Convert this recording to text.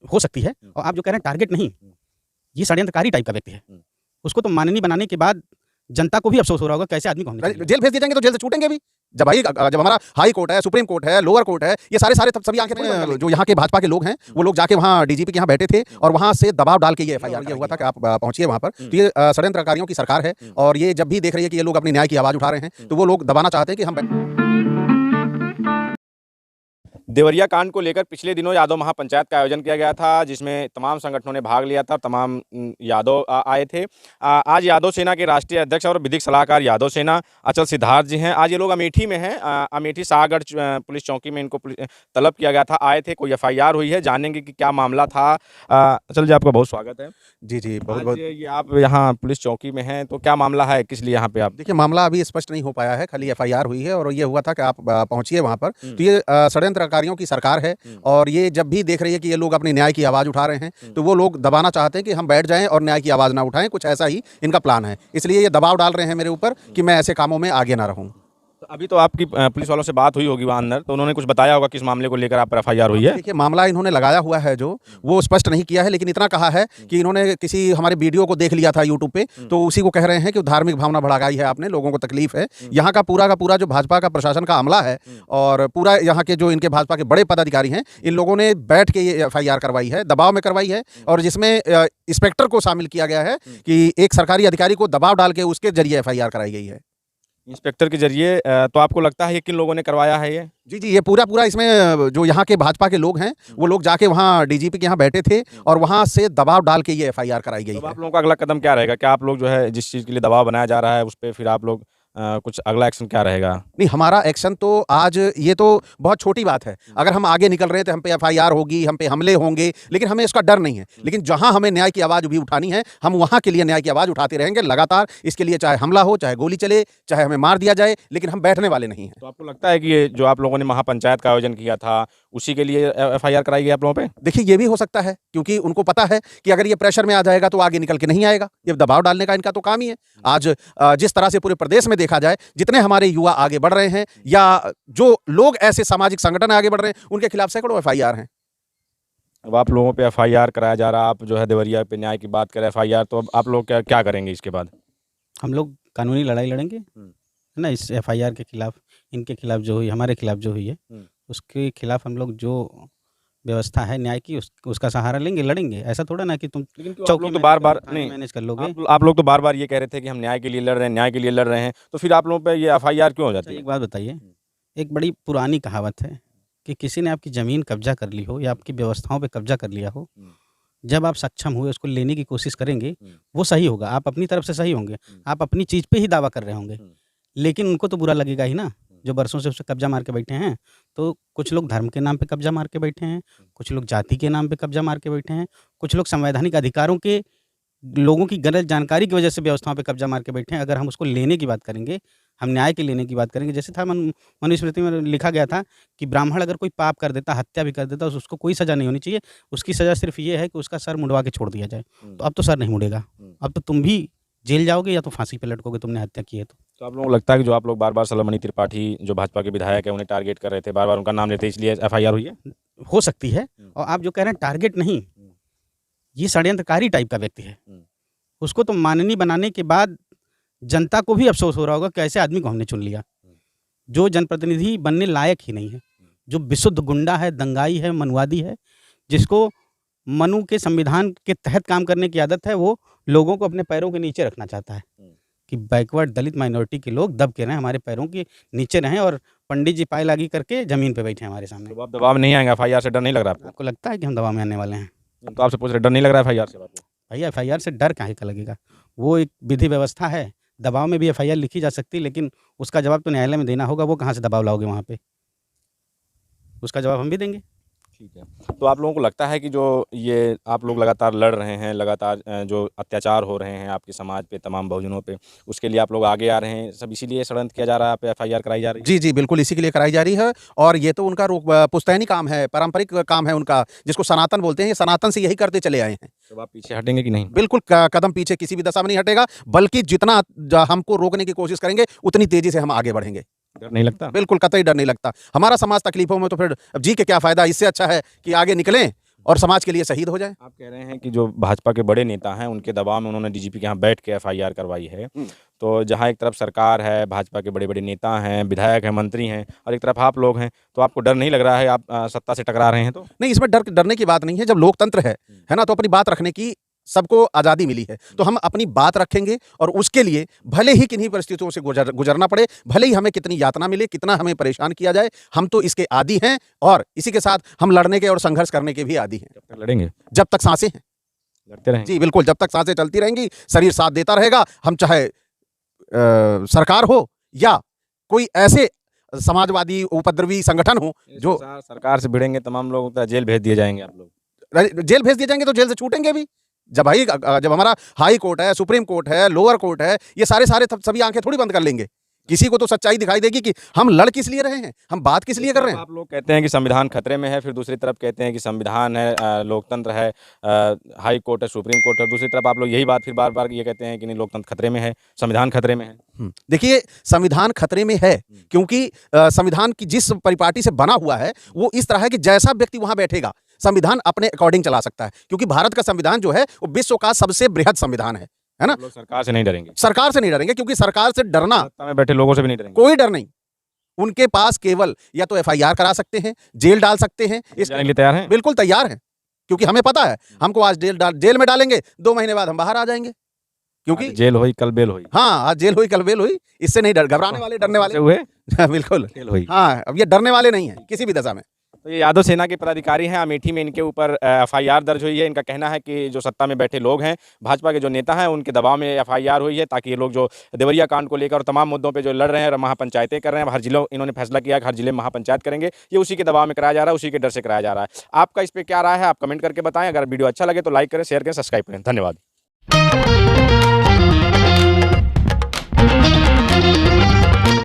हो सकती है। और आप जो कह रहे हैं टारगेट नहीं, ये षड्यंत्रकारी टाइप का व्यक्ति है। उसको तो माननीय बनाने के बाद जनता को भी अफसोस हो रहा होगा कैसे आदमी को हमने जेल भेज दिए जाएंगे तो जेल से छूटेंगे भी। जब हमारा हाई कोर्ट है, सुप्रीम कोर्ट है, लोअर कोर्ट है, ये सारे सभी आंखें जो यहाँ के भाजपा के लोग हैं वो लोग जाके वहाँ डीजीपी के यहाँ बैठे थे और वहाँ से दबाव डाल के ये एफआईआर हुआ था कि आप पहुंचिए वहाँ पर। तो ये षड्यंत्रकारियों की सरकार है और ये जब भी देख रही है कि ये लोग अपनी न्याय की आवाज उठा रहे हैं तो वो लोग दबाना चाहते हैं कि हम देवरिया कांड को लेकर पिछले दिनों यादव महापंचायत का आयोजन किया गया था, जिसमें तमाम संगठनों ने भाग लिया था, तमाम यादव आए थे। आज यादव सेना के राष्ट्रीय अध्यक्ष और विधिक सलाहकार यादव सेना अचल सिद्धार्थ जी हैं। आज ये लोग अमेठी में हैं। अमेठी शाहगढ़ पुलिस चौकी में इनको तलब किया गया था, आए थे। कोई एफआईआर हुई है, जानेंगे कि क्या मामला था। अचल जी, आपका बहुत स्वागत है। जी बहुत ये आप यहाँ पुलिस चौकी में हैं, तो क्या मामला है, किस लिए यहाँ पे आप? देखिए, मामला अभी स्पष्ट नहीं हो पाया है, खाली एफआईआर हुई है और ये हुआ था कि आप पहुंचिए वहाँ पर। तो ये षड्यंत्रकारियों की सरकार है और ये जब भी देख रही है कि ये लोग अपनी न्याय की आवाज उठा रहे हैं तो वो लोग दबाना चाहते हैं कि हम बैठ जाएं और न्याय की आवाज ना उठाएं। कुछ ऐसा ही इनका प्लान है, इसलिए ये दबाव डाल रहे हैं मेरे ऊपर कि मैं ऐसे कामों में आगे ना रहूं। अभी तो आपकी पुलिस वालों से बात हुई होगी वहाँ अंदर, तो उन्होंने कुछ बताया होगा किस मामले को लेकर आप पर एफआईआर हुई है? देखिए, मामला इन्होंने लगाया हुआ है जो वो स्पष्ट नहीं किया है, लेकिन इतना कहा है कि इन्होंने किसी हमारे वीडियो को देख लिया था यूट्यूब पे, तो उसी को कह रहे हैं कि धार्मिक भावना भड़काई है आपने, लोगों को तकलीफ है। यहाँ का पूरा जो भाजपा का प्रशासन का अमला है और पूरा यहाँ के जो इनके भाजपा के बड़े पदाधिकारी हैं, इन लोगों ने बैठ के ये एफआईआर करवाई है, दबाव में करवाई है और जिसमें इंस्पेक्टर को शामिल किया गया है कि एक सरकारी अधिकारी को दबाव डाल के उसके जरिए एफआईआर कराई गई है। इंस्पेक्टर के जरिए? तो आपको लगता है ये किन लोगों ने करवाया है ये? जी, ये पूरा इसमें जो यहाँ के भाजपा के लोग हैं वो लोग जाके वहाँ डीजीपी के यहाँ बैठे थे और वहाँ से दबाव डाल के ये एफआईआर कराई गई है। तो आप लोगों का अगला कदम क्या रहेगा? क्या आप लोग जो है जिस चीज़ के लिए दबाव बनाया जा रहा है उस पर फिर आप लोग कुछ अगला एक्शन क्या रहेगा? नहीं, हमारा एक्शन तो आज ये तो बहुत छोटी बात है। अगर हम आगे निकल रहे हैं तो हम पे एफआईआर होगी, हम पे हमले होंगे, लेकिन हमें इसका डर नहीं है। लेकिन जहां हमें न्याय की आवाज़ भी उठानी है, हम वहां के लिए न्याय की आवाज़ उठाते रहेंगे लगातार। इसके लिए चाहे हमला हो, चाहे गोली चले, चाहे हमें मार दिया जाए, लेकिन हम बैठने वाले नहीं हैं। तो आपको लगता है कि ये जो आप लोगों ने महापंचायत का आयोजन किया था उसी के लिए एफआईआर कराई गई आप लोगों पे? देखिए, ये भी हो सकता है क्योंकि उनको पता है कि अगर ये प्रेशर में आ जाएगा तो आगे निकल के नहीं आएगा। ये दबाव डालने का इनका तो काम ही है। आज जिस तरह से पूरे प्रदेश में देखा जाए, जितने हमारे युवा आगे बढ़ रहे हैं या जो लोग ऐसे सामाजिक संगठन आगे बढ़ रहे हैं, उनके खिलाफ सैकड़ों एफआईआर हैं। अब आप लोगों पे एफआईआर कराया जा रहा है, आप जो है देवरिया पे न्याय की बात करें एफआईआर, तो अब आप लोग क्या करेंगे इसके बाद? हम लोग कानूनी लड़ाई लड़ेंगे, है ना। इस एफआईआर के खिलाफ, इनके खिलाफ जो हुई, हमारे खिलाफ जो हुई है, उसके खिलाफ हम लोग जो व्यवस्था है न्याय की उसका सहारा लेंगे, लड़ेंगे। ऐसा थोड़ा ना कि तुम आप लोग तो बार-बार नहीं मैनेज कर लोगे। आप लोग तो बार-बार ये कह रहे थे कि हम न्याय के लिए लड़ रहे हैं, न्याय के लिए लड़ रहे हैं, तो फिर आप लोगों पे ये एफआईआर क्यों हो जाती है? एक बात बताइए, एक बड़ी पुरानी कहावत है कि किसी ने आपकी ज़मीन कब्जा कर ली हो या आपकी व्यवस्थाओं पे कब्जा कर लिया हो, जब आप सक्षम हुए उसको लेने की कोशिश करेंगे, वो सही होगा, आप अपनी तरफ से सही होंगे, आप अपनी चीज़ पे ही दावा कर रहे होंगे। लेकिन उनको तो बुरा लगेगा ही ना, जो बरसों से उससे कब्जा मार के बैठे हैं। तो कुछ लोग धर्म के नाम पे कब्जा मार के बैठे हैं, कुछ लोग जाति के नाम पे कब्जा मार के बैठे हैं, कुछ लोग संवैधानिक अधिकारों के लोगों की गलत जानकारी की वजह से व्यवस्थाओं पे कब्जा मार के बैठे हैं। अगर हम उसको लेने की बात करेंगे, हम न्याय के लेने की बात करेंगे, जैसे था मनुस्मृति में लिखा गया था कि ब्राह्मण अगर कोई पाप कर देता, हत्या भी कर देता, तो उसको कोई सज़ा नहीं होनी चाहिए। उसकी सज़ा सिर्फ ये है कि उसका सर मुंडवा के छोड़ दिया जाए। तो अब तो सर नहीं मुड़ेगा, अब तो तुम भी जेल जाओगे या तो फांसी पे लटकोगे, तुमने हत्या की है तो। तो आप लोगों को लगता है कि जो आप लोग बार-बार सलमणि त्रिपाठी जो भाजपा के विधायक है उन्हें टारगेट कर रहे थे, बार-बार उनका नाम लेते इसलिए एफआईआर हुई है? हो सकती है। और आप जो कह रहे हैं टारगेट नहीं, ये षड्यंत्रकारी टाइप का व्यक्ति है। उसको तो माननीय बनाने के बाद जनता को भी अफसोस हो रहा होगा कि ऐसे आदमी को हमने चुन लिया, जो जनप्रतिनिधि बनने लायक ही नहीं है, जो विशुद्ध गुंडा है, दंगाई है, मनुवादी है, जिसको मनु के संविधान के तहत काम करने की आदत है। वो लोगों को अपने पैरों के नीचे रखना चाहता है कि बैकवर्ड दलित माइनॉरिटी के लोग दब के रहें, हमारे पैरों के नीचे रहें और पंडित जी पाए लागी करके ज़मीन पे बैठे हमारे सामने। तो आप दबाव नहीं आएगा? एफआईआर से डर नहीं लग रहा आपको? आपको लगता है कि हम दबाव में आने वाले हैं? तो आपसे पूछ रहे, डर नहीं लग रहा है एफआईआर से? भैया, एफआईआर से डर काहे का लगेगा? वो एक विधि व्यवस्था है, दबाव में भी एफआईआर लिखी जा सकती है, लेकिन उसका जवाब तो न्यायालय में देना होगा। वो कहाँ से दबाव लाओगे वहाँ पे? उसका जवाब हम भी देंगे। ठीक है। तो आप लोगों को लगता है कि जो ये आप लोग लगातार लड़ रहे हैं, लगातार जो अत्याचार हो रहे हैं आपके समाज पे, तमाम बहुजनों पे, उसके लिए आप लोग आगे आ रहे हैं, सब इसीलिए षड्यंत्र किया जा रहा है, आप पे एफआईआर कराई जा रही है? जी, बिल्कुल इसी के लिए कराई जा रही है और ये तो उनका पुश्तैनी काम है, पारंपरिक काम है उनका, जिसको सनातन बोलते हैं। ये सनातन से यही करते चले आए हैं। तो आप पीछे हटेंगे कि नहीं? बिल्कुल कदम पीछे किसी भी दशा में नहीं हटेगा, बल्कि जितना हमको रोकने की कोशिश करेंगे उतनी तेजी से हम आगे बढ़ेंगे। डर नहीं लगता? बिल्कुल कतई डर नहीं लगता। हमारा समाज तकलीफों में तो फिर जी के क्या फ़ायदा। इससे अच्छा है कि आगे निकलें और समाज के लिए शहीद हो जाए। आप कह रहे हैं कि जो भाजपा के बड़े नेता हैं उनके दबाव में उन्होंने डीजीपी के यहाँ बैठ के एफआईआर करवाई है। तो जहाँ एक तरफ सरकार है, भाजपा के बड़े बड़े नेता हैं, विधायक हैं, मंत्री हैं, और एक तरफ आप लोग हैं, तो आपको डर नहीं लग रहा है आप सत्ता से टकरा रहे हैं? तो नहीं, इसमें डरने की बात नहीं है। जब लोकतंत्र है ना, तो अपनी बात रखने की सबको आज़ादी मिली है, तो हम अपनी बात रखेंगे और उसके लिए भले ही किन्हीं परिस्थितियों से गुजरना पड़े, भले ही हमें कितनी यातना मिले, कितना हमें परेशान किया जाए, हम तो इसके आदी हैं और इसी के साथ हम लड़ने के और संघर्ष करने के भी आदी हैं। जब तक लड़ेंगे, जब तक सांसें हैं, लड़ते रहेंगे। जी बिल्कुल, जब तक सांसें चलती रहेंगी, शरीर साथ देता रहेगा, हम चाहे सरकार हो या कोई ऐसे समाजवादी उपद्रवी संगठन हो जो सरकार से भिड़ेंगे तमाम लोग तो जेल भेज दिए जाएंगे। आप लोग जेल भेज दिए जाएंगे तो जेल से छूटेंगे भी। जब हमारा हाई कोर्ट है, सुप्रीम कोर्ट है, लोअर कोर्ट है, ये सारे सभी आंखें थोड़ी बंद कर लेंगे। किसी को तो सच्चाई दिखाई देगी कि हम लड़ किस लिए रहे हैं, हम बात किस लिए कर रहे हैं। आप लोग कहते हैं कि संविधान खतरे में है, फिर दूसरी तरफ कहते हैं कि संविधान है, लोकतंत्र है, हाई कोर्ट है, सुप्रीम कोर्ट है, दूसरी तरफ आप लोग यही बात फिर बार बार ये कहते हैं कि नहीं, लोकतंत्र खतरे में है, संविधान खतरे में है। देखिए, संविधान खतरे में है क्योंकि संविधान की जिस परिपाटी से बना हुआ है वो इस तरह है कि जैसा व्यक्ति वहां बैठेगा संविधान अपने अकॉर्डिंग चला सकता है, क्योंकि भारत का संविधान जो है वो विश्व का सबसे बृहद संविधान है ना। लोग सरकार से नहीं डरेंगे? सरकार से नहीं डरेंगे, क्योंकि सरकार से डरना, सत्ता में बैठे लोगों से भी नहीं डरेंगे? कोई डर नहीं। उनके पास केवल या तो एफआईआर करा सकते हैं, जेल डाल सकते हैं। जाने के लिए तैयार हैं? बिल्कुल तैयार हैं, क्योंकि हमें पता है हमको आज जेल में डालेंगे, 2 महीने बाद हम बाहर आ जाएंगे, क्योंकि जेल हुई कल बेल हुई। हाँ, आज जेल हुई कल बेल हुई, इससे नहीं घबराने वाले, डरने वाले हुए। बिल्कुल जेल हुई। हाँ, अब ये डरने वाले नहीं है किसी भी दशा में। तो ये यादव सेना के पदाधिकारी हैं, अमेठी में इनके ऊपर एफआईआर दर्ज हुई है। इनका कहना है कि जो सत्ता में बैठे लोग हैं, भाजपा के जो नेता हैं, उनके दबाव में एफआईआर हुई है, ताकि ये लोग जो देवरिया कांड को लेकर और तमाम मुद्दों पे जो लड़ रहे हैं और महापंचायतें कर रहे हैं, हर जिलों इन्होंने फैसला किया कि हर जिले में महापंचायत करेंगे, ये उसी के दबाव में कराया जा रहा है, उसी के डर से कराया जा रहा है। आपका इस पर क्या राय है, आप कमेंट करके बताएं। अगर वीडियो अच्छा लगे तो लाइक करें, शेयर करें, सब्सक्राइब करें। धन्यवाद।